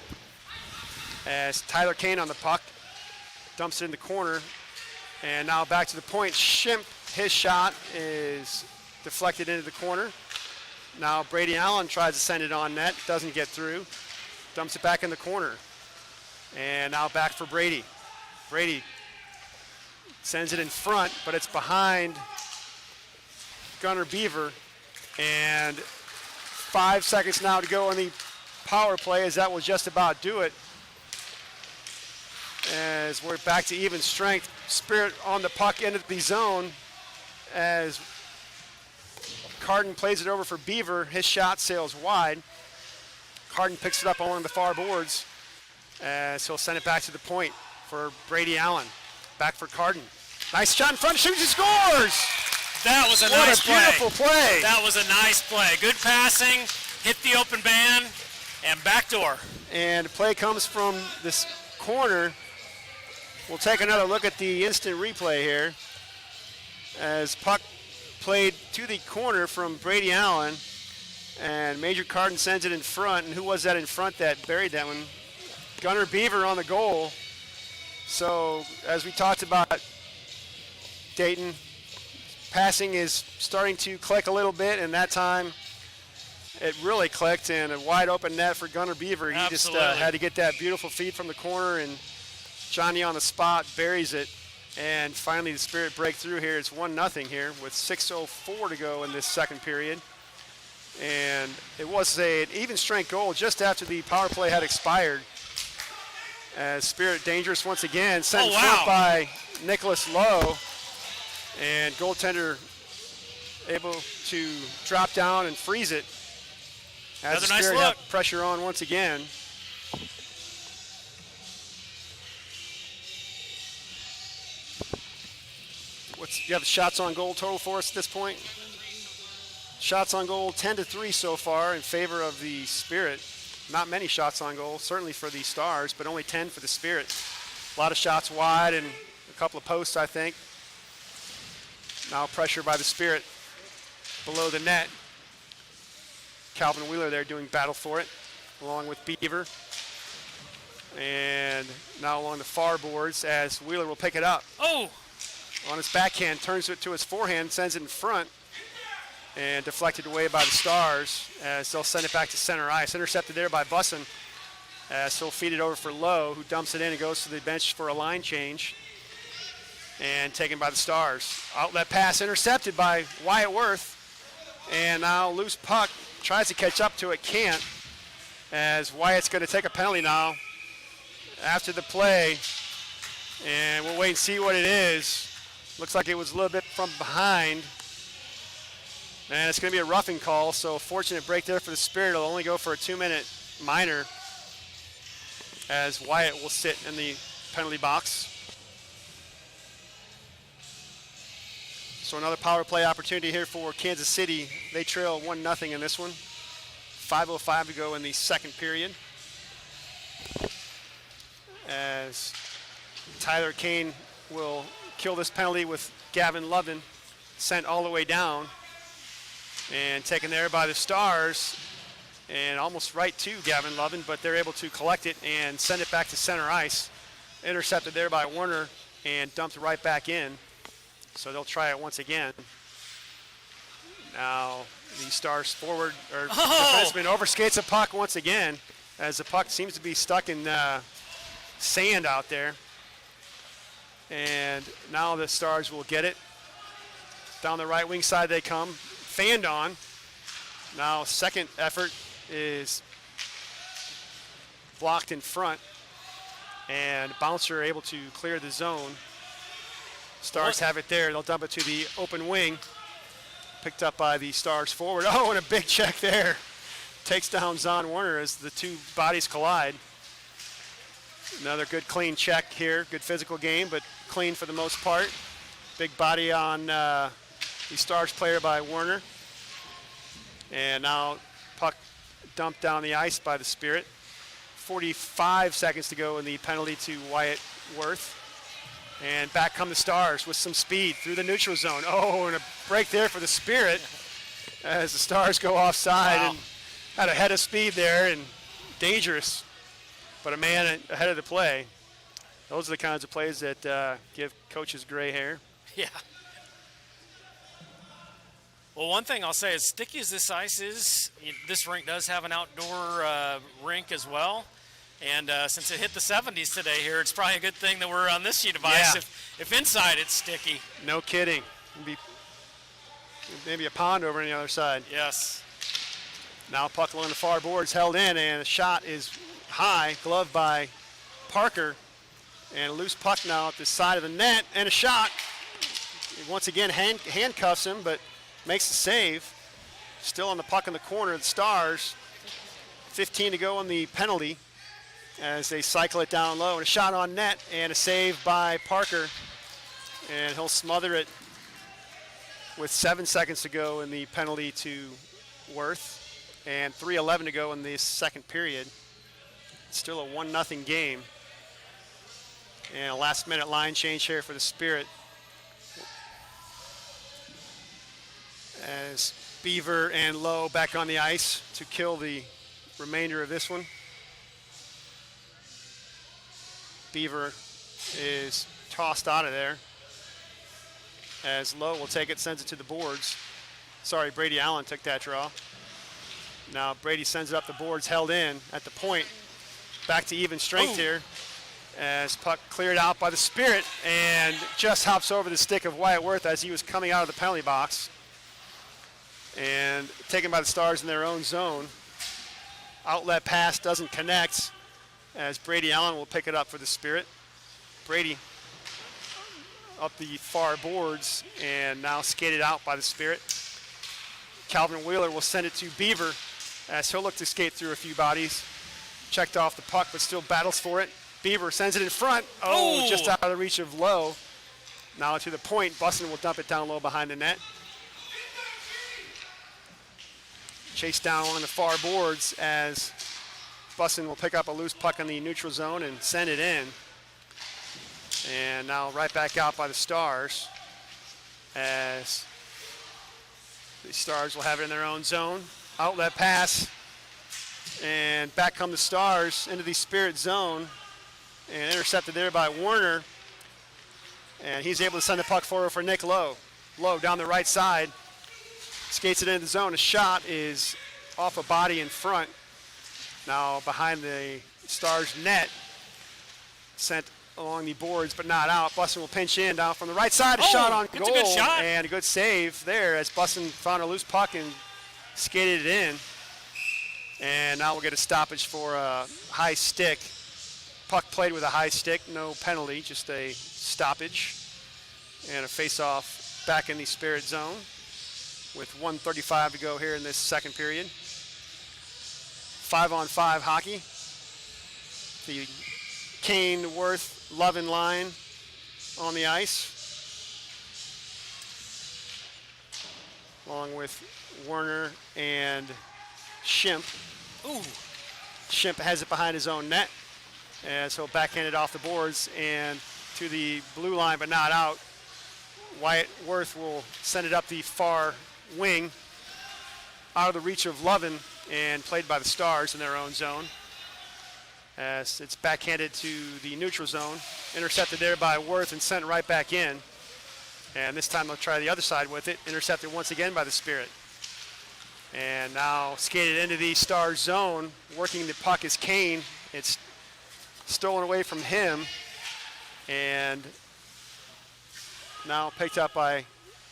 as Tyler Kane on the puck dumps it in the corner, and now back to the point. Schimpf, his shot is deflected into the corner. Now Brady Allen tries to send it on net, doesn't get through, dumps it back in the corner, and now back for Brady. Brady sends it in front, but it's behind Gunnar Beaver, and 5 seconds now to go in the power play as that will just about do it. As we're back to even strength. Spirit on the puck into the zone as Carden plays it over for Beaver. His shot sails wide. Carden picks it up on one of the far boards as he'll send it back to the point for Brady Allen. Back for Carden. Nice shot in front, shoots and scores! That was a What nice a beautiful play. That was a nice play. Good passing, hit the open band, and backdoor. And the play comes from this corner. We'll take another look at the instant replay here as puck played to the corner from Brady Allen, and Major Carden sends it in front. And who was that in front that buried that one? Gunnar Beaver on the goal. So as we talked about, Dayton, passing is starting to click a little bit, and that time it really clicked, and a wide open net for Gunnar Beaver. He just Absolutely. had to get that beautiful feed from the corner, and Johnny on the spot buries it. And finally the Spirit break through here. It's 1-0 here with 6:04 to go in this second period. And it was an even strength goal just after the power play had expired. As Spirit dangerous once again, sent in front by Nicholas Lowe. And goaltender able to drop down and freeze it. As the Another nice Spirit look. have pressure on once again. You have the shots on goal total for us at this point? Shots on goal 10-3 so far in favor of the Spirit. Not many shots on goal, certainly for the Stars, but only 10 for the Spirit. A lot of shots wide and a couple of posts, I think. Now pressure by the Spirit below the net. Calvin Wheeler there doing battle for it, along with Beaver. And now along the far boards as Wheeler will pick it up. Oh! On his backhand, turns it to his forehand, sends it in front, and deflected away by the Stars as they'll send it back to center ice. Intercepted there by Bussin as he'll feed it over for Lowe, who dumps it in and goes to the bench for a line change. And taken by the Stars. Outlet pass intercepted by Wyatt Worth. And now loose puck, tries to catch up to it, can't. As Wyatt's going to take a penalty now after the play. And we'll wait and see what it is. Looks like it was a little bit from behind. And it's going to be a roughing call, so fortunate break there for the Spirit. It'll only go for a 2-minute minor as Wyatt will sit in the penalty box. So another power play opportunity here for Kansas City. They trail 1-0 in this one. 5:05 to go in the second period. As Tyler Kane will kill this penalty with Gavin Lovin sent all the way down and taken there by the Stars and almost right to Gavin Lovin, but they're able to collect it and send it back to center ice. Intercepted there by Werner and dumped right back in. So they'll try it once again. Now the Stars forward, or defenseman overskates a puck once again as the puck seems to be stuck in sand out there. And now the Stars will get it. Down the right wing side they come. Fanned on. Now second effort is blocked in front. And Bouncer able to clear the zone. Stars have it there. They'll dump it to the open wing. Picked up by the Stars forward. Oh, and a big check there. Takes down Zon Werner as the two bodies collide. Another good clean check here. Good physical game, but clean for the most part. Big body on the Stars player by Werner. And now puck dumped down the ice by the Spirit. 45 seconds to go in the penalty to Wyatt Worth. And back come the Stars with some speed through the neutral zone. Oh, and a break there for the Spirit as the Stars go offside and had a head of speed there and dangerous. But a man ahead of the play. Those are the kinds of plays that give coaches gray hair. Yeah. Well, one thing I'll say, as sticky as this ice is, this rink does have an outdoor rink as well. And since it hit the 70s today here, it's probably a good thing that we're on this sheet of ice. Yeah. If inside it's sticky. No kidding. Maybe a pond over on the other side. Yes. Now puck along the far boards held in, and the shot is high, gloved by Parker. And a loose puck now at the side of the net, and a shot. Once again, handcuffs him, but makes the save. Still on the puck in the corner of the Stars. 15 to go on the penalty as they cycle it down low. And a shot on net, and a save by Parker. And he'll smother it with 7 seconds to go in the penalty to Worth. And 3:11 to go in the second period. Still a 1-0 game. And a last-minute line change here for the Spirit. As Beaver and Lowe back on the ice to kill the remainder of this one. Beaver is tossed out of there. As Lowe will take it, sends it to the boards. Sorry, Brady Allen took that draw. Now Brady sends it up the boards, held in at the point. Back to even strength here as puck cleared out by the Spirit and just hops over the stick of Wyatt Worth as he was coming out of the penalty box. And taken by the Stars in their own zone. Outlet pass doesn't connect as Brady Allen will pick it up for the Spirit. Brady up the far boards and now skated out by the Spirit. Calvin Wheeler will send it to Beaver as he'll look to skate through a few bodies. Checked off the puck but still battles for it. Beaver sends it in front. Oh, just out of the reach of Lowe. Now to the point, Bussin will dump it down low behind the net. Chased down along the far boards as Bussin will pick up a loose puck in the neutral zone and send it in. And now right back out by the Stars as the Stars will have it in their own zone. Outlet pass. And back come the Stars into the Spirit zone. And intercepted there by Warner. And he's able to send the puck forward for Nick Lowe. Lowe down the right side. Skates it into the zone. A shot is off a body in front. Now behind the Stars net. Sent along the boards but not out. Bussin will pinch in down from the right side. A shot on goal. A good shot. And a good save there as Bussin found a loose puck and skated it in. And now we'll get a stoppage for a high stick. Puck played with a high stick. No penalty, just a stoppage. And a face-off back in the Spirit zone with 1:35 to go here in this second period. 5-on-5 hockey. The Kane, Worth, Lovin line on the ice. Along with Werner and Schimpf. Schimpf has it behind his own net. And so backhand it off the boards and to the blue line but not out. Wyatt Worth will send it up the far wing out of the reach of Lovin and played by the Stars in their own zone. As it's backhanded to the neutral zone. Intercepted there by Worth and sent right back in. And this time they'll try the other side with it. Intercepted once again by the Spirit. And now skated into the Stars zone. Working the puck is Kane. It's stolen away from him. And now picked up by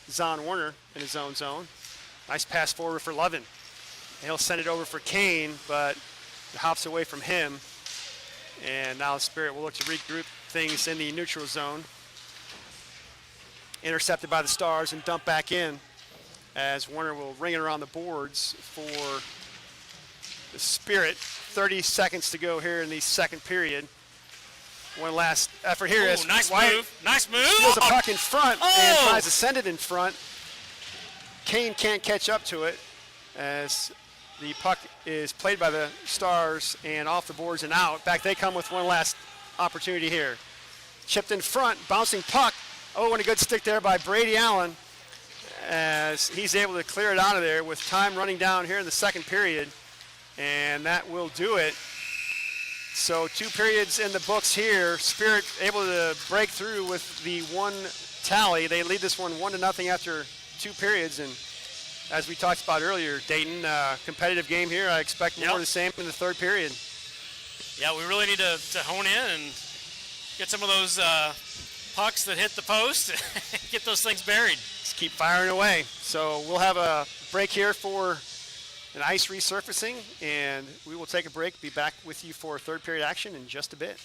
Zahn Warner in his own zone. Nice pass forward for Lovin. He'll send it over for Kane, but it hops away from him. And now the Spirit will look to regroup things in the neutral zone. Intercepted by the Stars and dumped back in as Warner will ring it around the boards for the Spirit. 30 seconds to go here in the second period. One last effort here. As nice Wyatt move. Nice move. steals the puck in front and tries to send it in front. Kane can't catch up to it as the puck is played by the Stars and off the boards and out. Back they come with one last opportunity here. Chipped in front, bouncing puck. Oh, and a good stick there by Brady Allen as he's able to clear it out of there with time running down here in the second period. And that will do it. So 2 periods in the books here. Spirit able to break through with the 1 tally. They lead this one 1-0 after 2 periods. And as we talked about earlier, Dayton, competitive game here. I expect more of the same in the third period. Yeah, we really need to hone in and get some of those pucks that hit the post, get those things buried. Just keep firing away. So we'll have a break here for an ice resurfacing, and we will take a break. Be back with you for third period action in just a bit.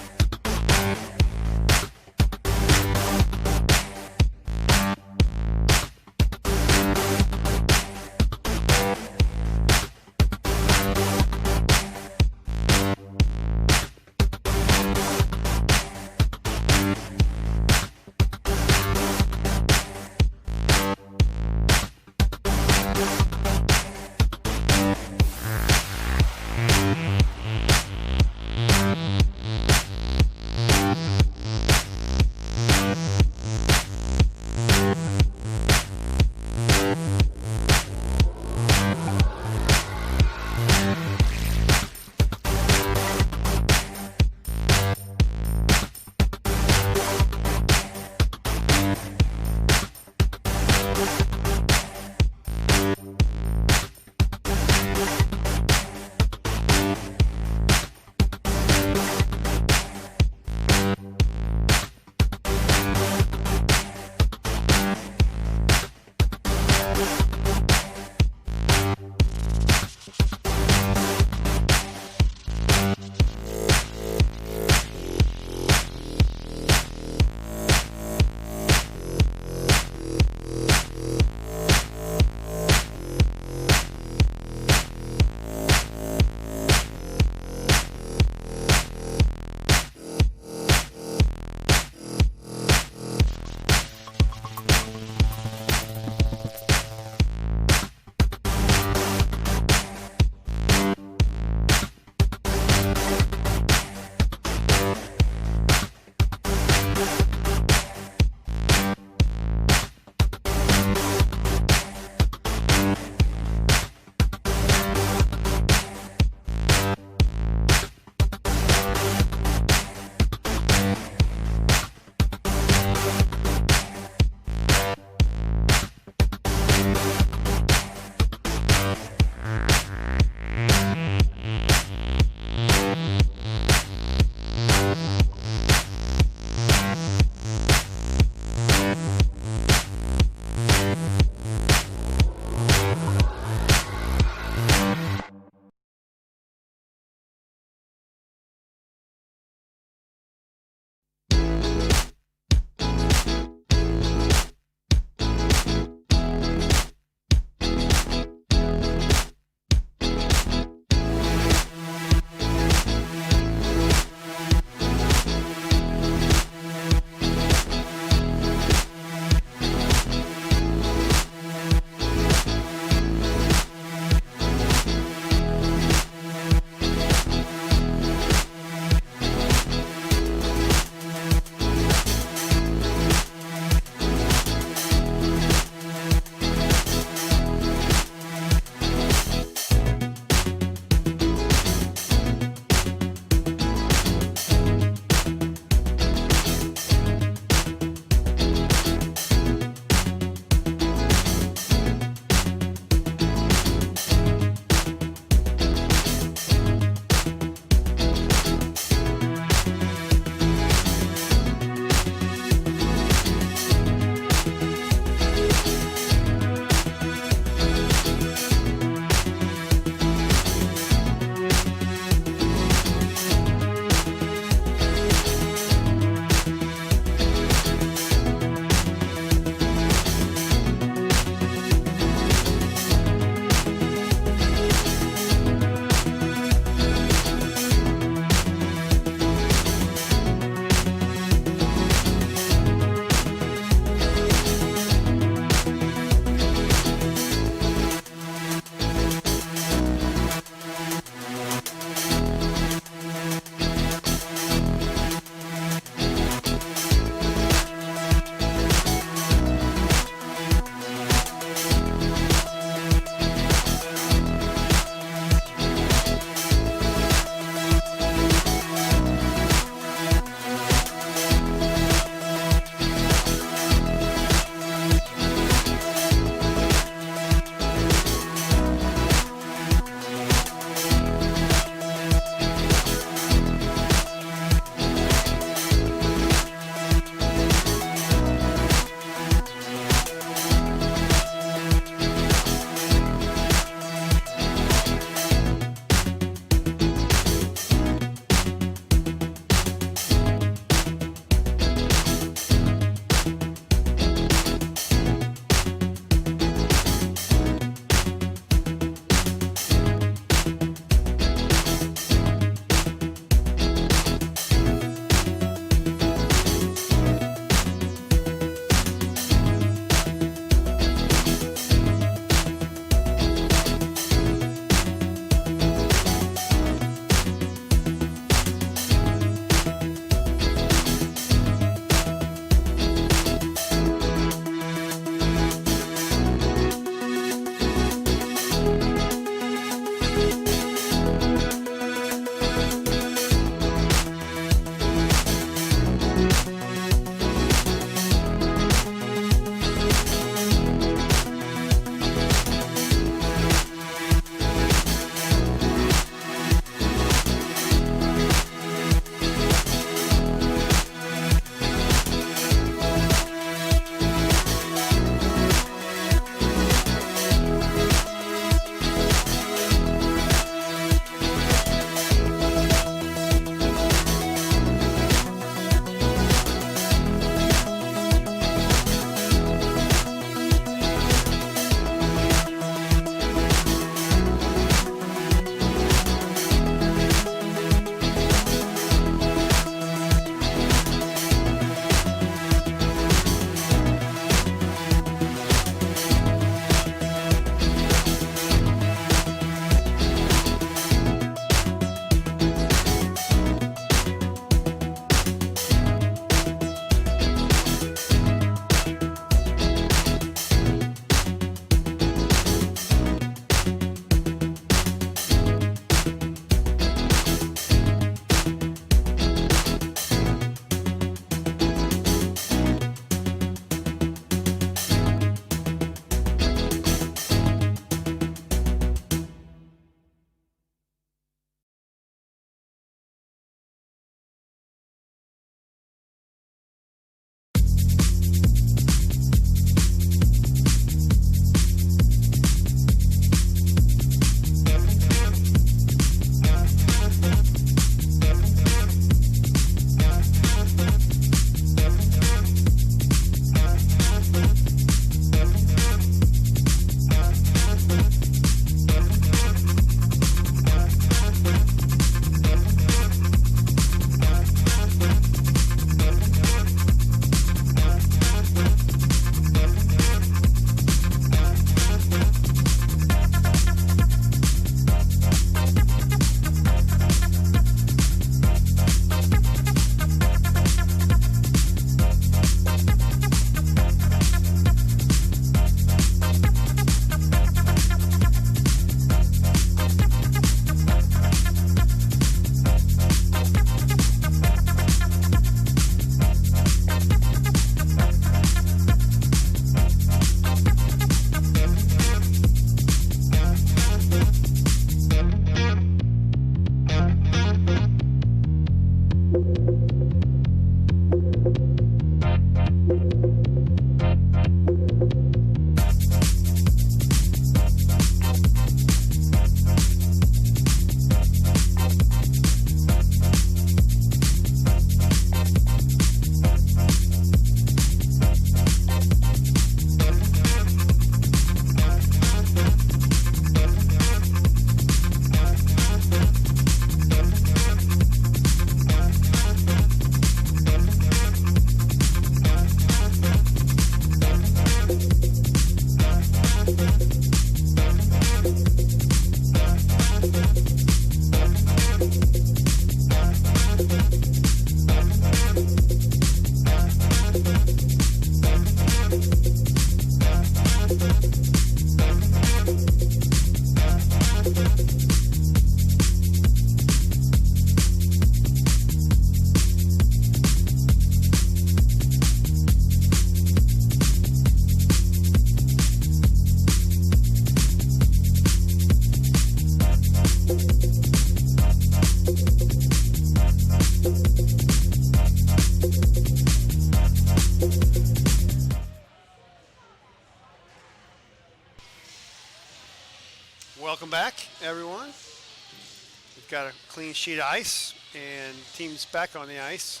got a clean sheet of ice, and team's back on the ice.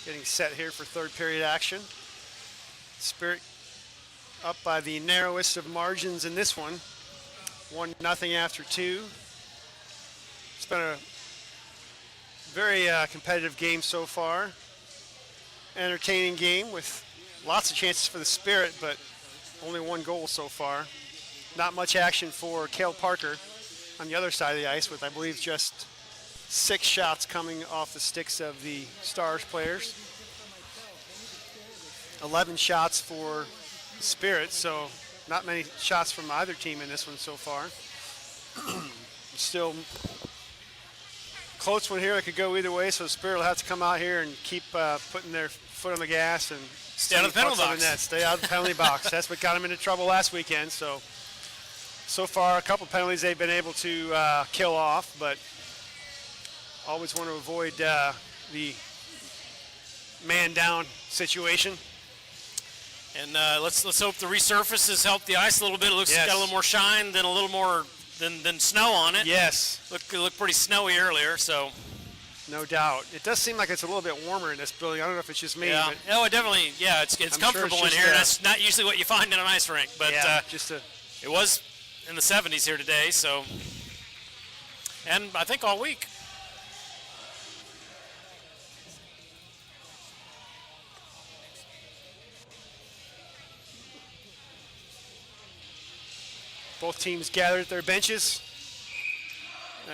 Getting set here for third period action. Spirit up by the narrowest of margins in this one. 1-0 after 2. It's been a very competitive game so far. Entertaining game with lots of chances for the Spirit, but only 1 goal so far. Not much action for Cale Parker on the other side of the ice, with I believe just 6 shots coming off the sticks of the Stars players. 11 shots for the Spirit, so not many shots from either team in this one so far. Still close one here that could go either way, so the Spirit will have to come out here and keep putting their foot on the gas and Stay out of the penalty box. net. Stay out of the penalty box. That's what got them into trouble last weekend. So far, a couple penalties they've been able to kill off, but always want to avoid the man down situation. And let's hope the resurface has helped the ice a little bit. It looks Yes. got a little more shine than a little more than snow on it. Yes, Looked pretty snowy earlier, so no doubt. It does seem like it's a little bit warmer in this building. I don't know if it's just me, yeah. but Oh, it definitely, yeah, it's I'm sure comfortable it's in just, here. That's not usually what you find in an ice rink, but yeah, just a it was in the 70s here today, so, and I think all week. both teams gathered at their benches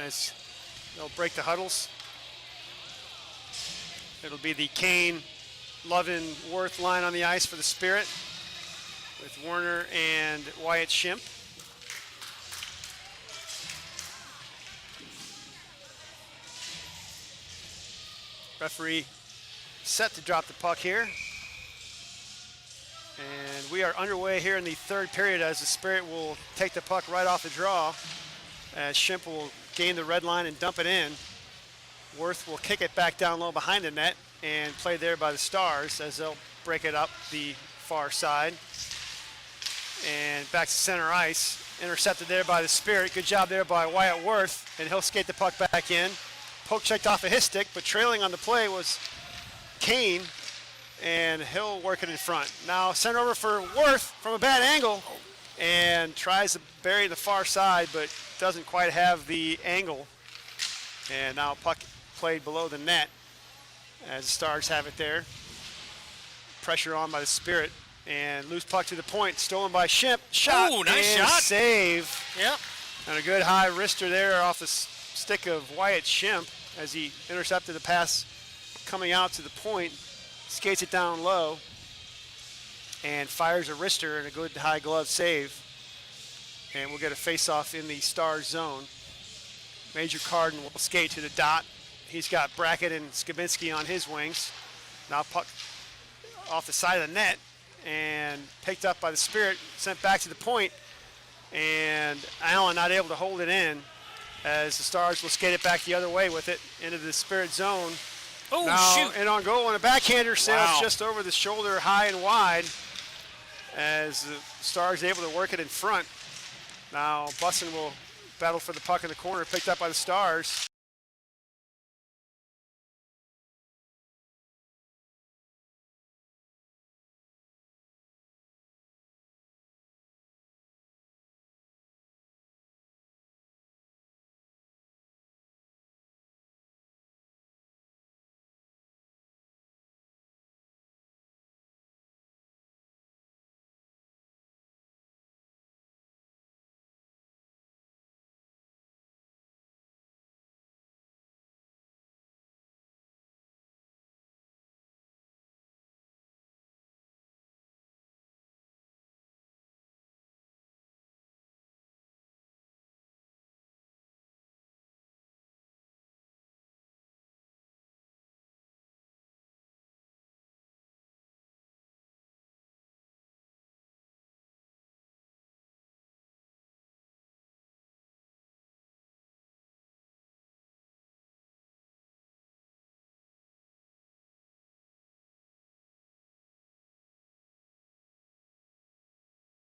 as they'll break the huddles. It'll be the Kane, Lovin, Worth line on the ice for the Spirit with Werner and Wyatt Shimp. Referee set to drop the puck here. And we are underway here in the third period as the Spirit will take the puck right off the draw as Shimp will gain the red line and dump it in. Worth will kick it back down low behind the net and play there by the Stars as they'll break it up the far side. And back to center ice. Intercepted there by the Spirit. Good job there by Wyatt Worth, and he'll skate the puck back in. Poke checked off of his stick, but trailing on the play was Kane, and he'll work it in front. Now sent over for Worth from a bad angle and tries to bury the far side, but doesn't quite have the angle. And now puck played below the net as the Stars have it there. Pressure on by the Spirit, and loose puck to the point, stolen by Shimp. Shot. Ooh, nice and shot. Save. Yep. And a good high wrister there off the stick of Wyatt Shimp as he intercepted the pass coming out to the point, skates it down low, and fires a wrister and a good high glove save. And we'll get a face-off in the Stars zone. Major Carden will skate to the dot. He's got Brackett and Skabinski on his wings. Now puck off the side of the net and picked up by the Spirit, sent back to the point, and Allen not able to hold it in as the Stars will skate it back the other way with it into the Spirit zone. Oh, now, shoot. and on goal, and a backhander sails Wow. just over the shoulder, high and wide, as the Stars able to work it in front. Now Bussin will battle for the puck in the corner, picked up by the Stars.